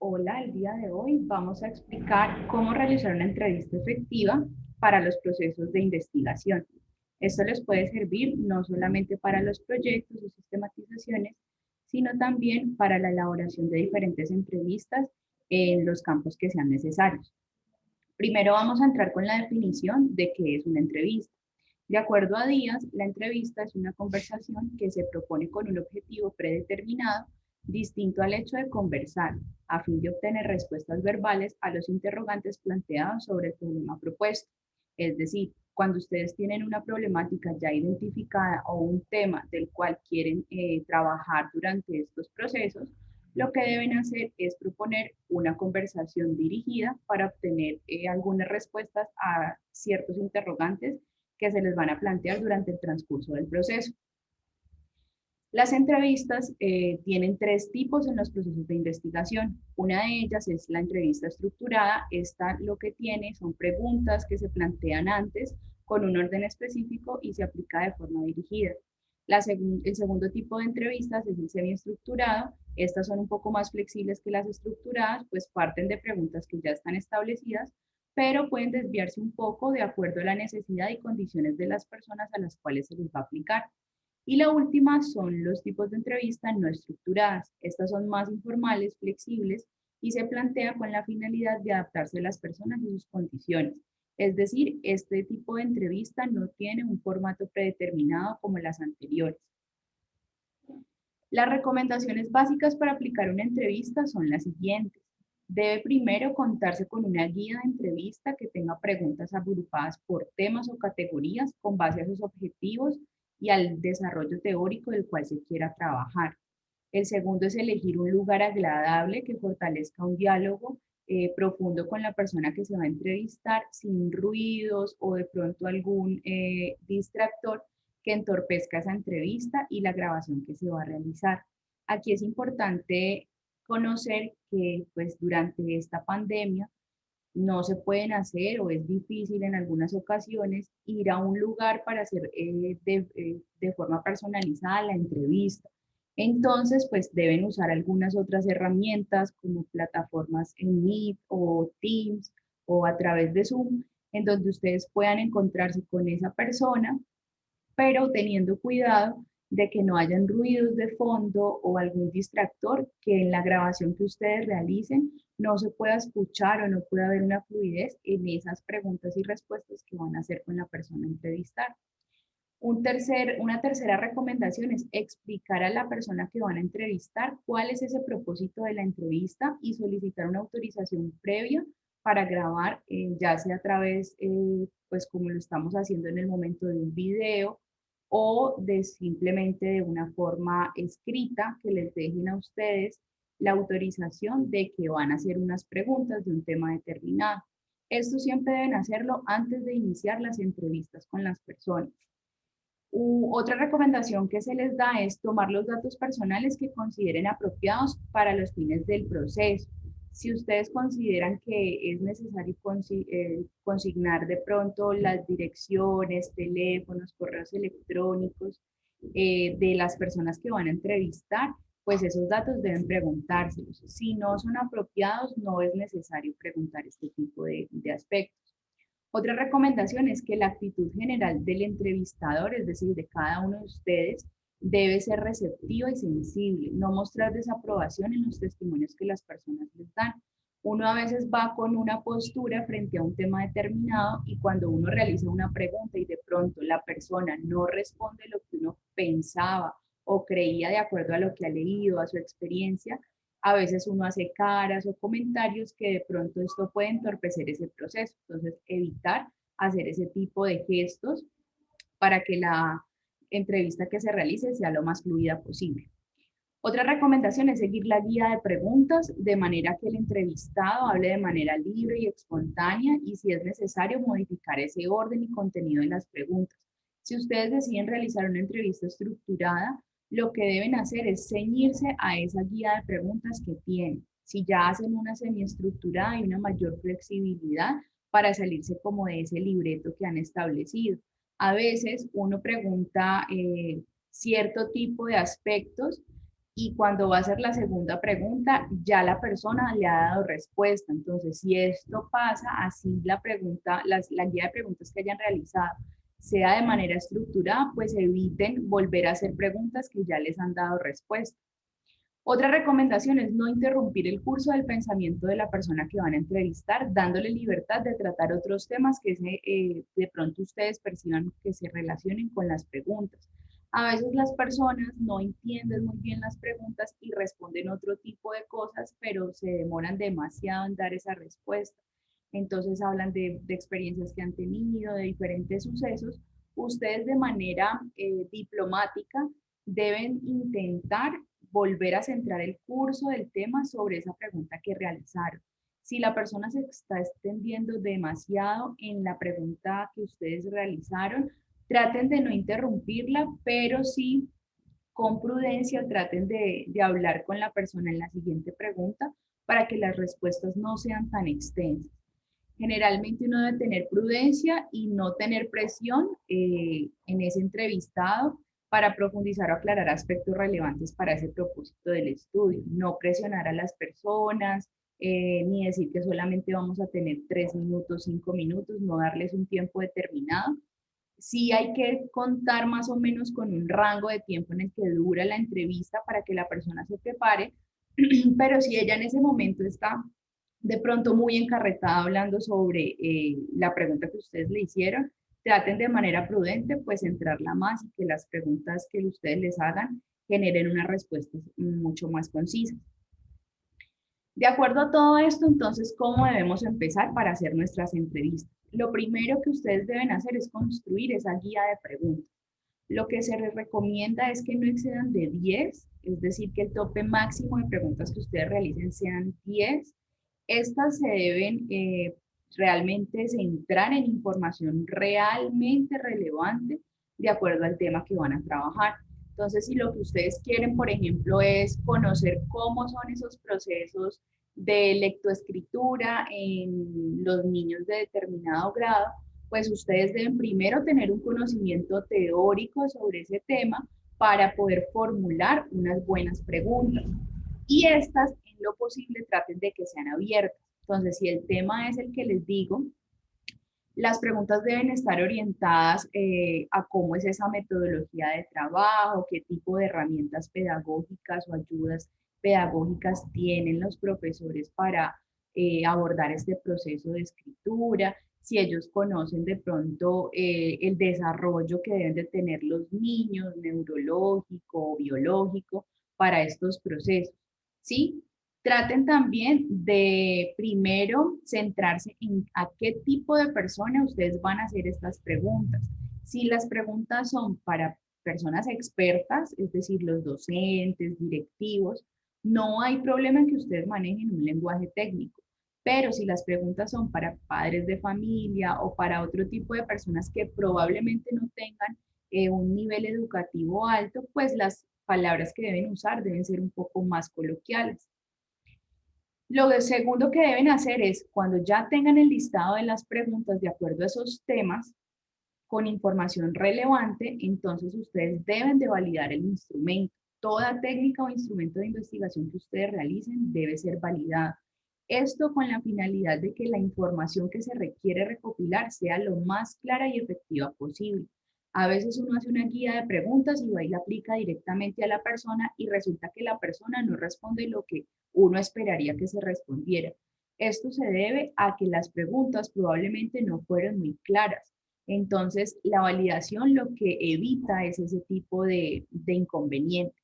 Hola, el día de hoy vamos a explicar cómo realizar una entrevista efectiva para los procesos de investigación. Esto les puede servir no solamente para los proyectos o sistematizaciones, sino también para la elaboración de diferentes entrevistas en los campos que sean necesarios. Primero vamos a entrar con la definición de qué es una entrevista. De acuerdo a Díaz, la entrevista es una conversación que se propone con un objetivo predeterminado, distinto al hecho de conversar, a fin de obtener respuestas verbales a los interrogantes planteados sobre el problema propuesto. Es decir, cuando ustedes tienen una problemática ya identificada o un tema del cual quieren trabajar durante estos procesos, lo que deben hacer es proponer una conversación dirigida para obtener algunas respuestas a ciertos interrogantes que se les van a plantear durante el transcurso del proceso. Las entrevistas tienen tres tipos en los procesos de investigación. Una de ellas es la entrevista estructurada. Esta lo que tiene son preguntas que se plantean antes con un orden específico y se aplica de forma dirigida. El segundo tipo de entrevistas es el semiestructurado. Estas son un poco más flexibles que las estructuradas, pues parten de preguntas que ya están establecidas, pero pueden desviarse un poco de acuerdo a la necesidad y condiciones de las personas a las cuales se les va a aplicar. Y la última son los tipos de entrevista no estructuradas. Estas son más informales, flexibles y se plantea con la finalidad de adaptarse a las personas y sus condiciones. Es decir, este tipo de entrevista no tiene un formato predeterminado como las anteriores. Las recomendaciones básicas para aplicar una entrevista son las siguientes. Debe primero contarse con una guía de entrevista que tenga preguntas agrupadas por temas o categorías con base a sus objetivos y al desarrollo teórico del cual se quiera trabajar. El segundo es elegir un lugar agradable que fortalezca un diálogo profundo con la persona que se va a entrevistar, sin ruidos o de pronto algún distractor que entorpezca esa entrevista y la grabación que se va a realizar. Aquí es importante conocer que pues durante esta pandemia no se pueden hacer o es difícil en algunas ocasiones ir a un lugar para hacer de forma personalizada la entrevista. Entonces, pues deben usar algunas otras herramientas como plataformas en Meet o Teams o a través de Zoom, en donde ustedes puedan encontrarse con esa persona, pero teniendo cuidado de que no hayan ruidos de fondo o algún distractor que en la grabación que ustedes realicen no se pueda escuchar o no pueda haber una fluidez en esas preguntas y respuestas que van a hacer con la persona a entrevistar. Una tercera recomendación es explicar a la persona que van a entrevistar cuál es ese propósito de la entrevista y solicitar una autorización previa para grabar, ya sea a través, pues como lo estamos haciendo en el momento de un video o de simplemente de una forma escrita que les dejen a ustedes la autorización de que van a hacer unas preguntas de un tema determinado. Esto siempre deben hacerlo antes de iniciar las entrevistas con las personas. Otra recomendación que se les da es tomar los datos personales que consideren apropiados para los fines del proceso. Si ustedes consideran que es necesario consignar de pronto las direcciones, teléfonos, correos electrónicos de las personas que van a entrevistar, pues esos datos deben preguntárselos. Si no son apropiados, no es necesario preguntar este tipo de aspectos. Otra recomendación es que la actitud general del entrevistador, es decir, de cada uno de ustedes, debe ser receptiva y sensible, no mostrar desaprobación en los testimonios que las personas les dan. Uno a veces va con una postura frente a un tema determinado y cuando uno realiza una pregunta y de pronto la persona no responde lo que uno pensaba o creía de acuerdo a lo que ha leído, a su experiencia, a veces uno hace caras o comentarios que de pronto esto puede entorpecer ese proceso. Entonces, evitar hacer ese tipo de gestos para que la entrevista que se realice sea lo más fluida posible. Otra recomendación es seguir la guía de preguntas de manera que el entrevistado hable de manera libre y espontánea y si es necesario modificar ese orden y contenido de las preguntas. Si ustedes deciden realizar una entrevista estructurada, lo que deben hacer es ceñirse a esa guía de preguntas que tienen. Si ya hacen una semiestructurada, hay una mayor flexibilidad para salirse como de ese libreto que han establecido. A veces uno pregunta cierto tipo de aspectos y cuando va a hacer la segunda pregunta, ya la persona le ha dado respuesta. Entonces, si esto pasa, así la pregunta, la guía de preguntas que hayan realizado sea de manera estructurada, pues eviten volver a hacer preguntas que ya les han dado respuesta. Otra recomendación es no interrumpir el curso del pensamiento de la persona que van a entrevistar, dándole libertad de tratar otros temas que de pronto ustedes perciban que se relacionen con las preguntas. A veces las personas no entienden muy bien las preguntas y responden otro tipo de cosas, pero se demoran demasiado en dar esa respuesta. Entonces hablan de experiencias que han tenido, de diferentes sucesos. Ustedes de manera diplomática deben intentar volver a centrar el curso del tema sobre esa pregunta que realizaron. Si la persona se está extendiendo demasiado en la pregunta que ustedes realizaron, traten de no interrumpirla, pero sí con prudencia traten de hablar con la persona en la siguiente pregunta para que las respuestas no sean tan extensas. Generalmente uno debe tener prudencia y no tener presión en ese entrevistado para profundizar o aclarar aspectos relevantes para ese propósito del estudio. No presionar a las personas, ni decir que solamente vamos a tener 3 minutos, 5 minutos, no darles un tiempo determinado. Sí hay que contar más o menos con un rango de tiempo en el que dura la entrevista para que la persona se prepare, pero si ella en ese momento está de pronto muy encarretada hablando sobre la pregunta que ustedes le hicieron, traten de manera prudente pues centrarla más y que las preguntas que ustedes les hagan generen unas respuestas mucho más concisas. De acuerdo a todo esto, entonces, ¿cómo debemos empezar para hacer nuestras entrevistas? Lo primero que ustedes deben hacer es construir esa guía de preguntas. Lo que se les recomienda es que no excedan de 10, es decir, que el tope máximo de preguntas que ustedes realicen sean 10. Estas se deben realmente centrar en información realmente relevante de acuerdo al tema que van a trabajar. Entonces, si lo que ustedes quieren, por ejemplo, es conocer cómo son esos procesos de lectoescritura en los niños de determinado grado, pues ustedes deben primero tener un conocimiento teórico sobre ese tema para poder formular unas buenas preguntas. Y estas, en lo posible, traten de que sean abiertas. Entonces, si el tema es el que les digo, las preguntas deben estar orientadas a cómo es esa metodología de trabajo, qué tipo de herramientas pedagógicas o ayudas pedagógicas tienen los profesores para abordar este proceso de escritura, si ellos conocen de pronto el desarrollo que deben de tener los niños, neurológico o biológico, para estos procesos, ¿sí? Traten también de primero centrarse en a qué tipo de persona ustedes van a hacer estas preguntas. Si las preguntas son para personas expertas, es decir, los docentes, directivos, no hay problema en que ustedes manejen un lenguaje técnico. Pero si las preguntas son para padres de familia o para otro tipo de personas que probablemente no tengan un nivel educativo alto, pues las palabras que deben usar deben ser un poco más coloquiales. Lo segundo que deben hacer es, cuando ya tengan el listado de las preguntas de acuerdo a esos temas, con información relevante, entonces ustedes deben de validar el instrumento. Toda técnica o instrumento de investigación que ustedes realicen debe ser validada. Esto con la finalidad de que la información que se requiere recopilar sea lo más clara y efectiva posible. A veces uno hace una guía de preguntas y va y la aplica directamente a la persona y resulta que la persona no responde lo que uno esperaría que se respondiera. Esto se debe a que las preguntas probablemente no fueron muy claras. Entonces, la validación lo que evita es ese tipo de inconvenientes.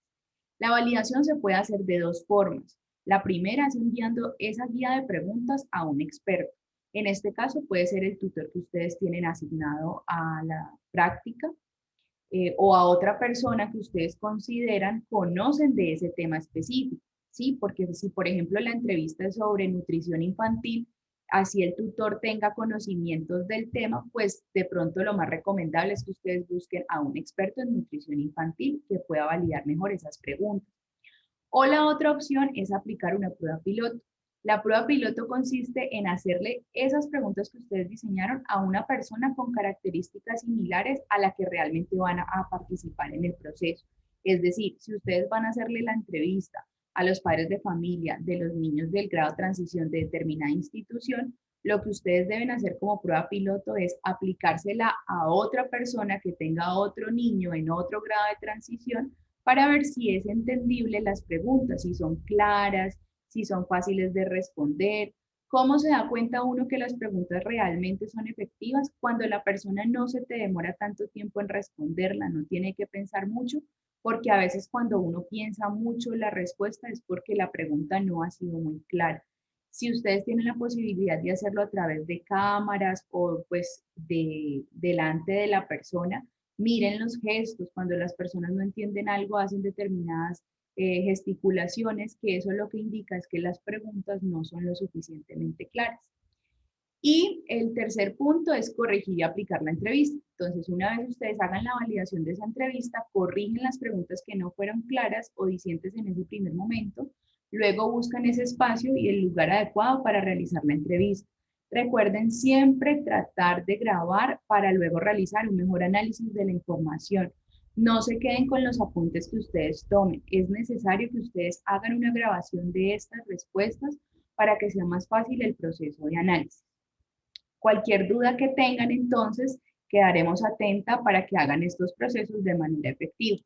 La validación se puede hacer de dos formas. La primera es enviando esa guía de preguntas a un experto. En este caso puede ser el tutor que ustedes tienen asignado a la práctica o a otra persona que ustedes consideran conocen de ese tema específico, ¿sí? Porque si, por ejemplo, la entrevista es sobre nutrición infantil, así el tutor tenga conocimientos del tema, pues de pronto lo más recomendable es que ustedes busquen a un experto en nutrición infantil que pueda validar mejor esas preguntas. O la otra opción es aplicar una prueba piloto. La prueba piloto consiste en hacerle esas preguntas que ustedes diseñaron a una persona con características similares a la que realmente van a participar en el proceso. Es decir, si ustedes van a hacerle la entrevista a los padres de familia de los niños del grado de transición de determinada institución, lo que ustedes deben hacer como prueba piloto es aplicársela a otra persona que tenga otro niño en otro grado de transición para ver si es entendible las preguntas, si son claras, si son fáciles de responder. ¿Cómo se da cuenta uno que las preguntas realmente son efectivas? Cuando la persona no se te demora tanto tiempo en responderla, no tiene que pensar mucho, porque a veces cuando uno piensa mucho la respuesta es porque la pregunta no ha sido muy clara. Si ustedes tienen la posibilidad de hacerlo a través de cámaras o pues delante de la persona, miren los gestos. Cuando las personas no entienden algo, hacen determinadas gesticulaciones, que eso lo que indica es que las preguntas no son lo suficientemente claras. Y el tercer punto es corregir y aplicar la entrevista. Entonces, una vez ustedes hagan la validación de esa entrevista, corrigen las preguntas que no fueron claras o dicientes en ese primer momento, luego buscan ese espacio y el lugar adecuado para realizar la entrevista. Recuerden siempre tratar de grabar para luego realizar un mejor análisis de la información. No se queden con los apuntes que ustedes tomen. Es necesario que ustedes hagan una grabación de estas respuestas para que sea más fácil el proceso de análisis. Cualquier duda que tengan, entonces, quedaremos atenta para que hagan estos procesos de manera efectiva.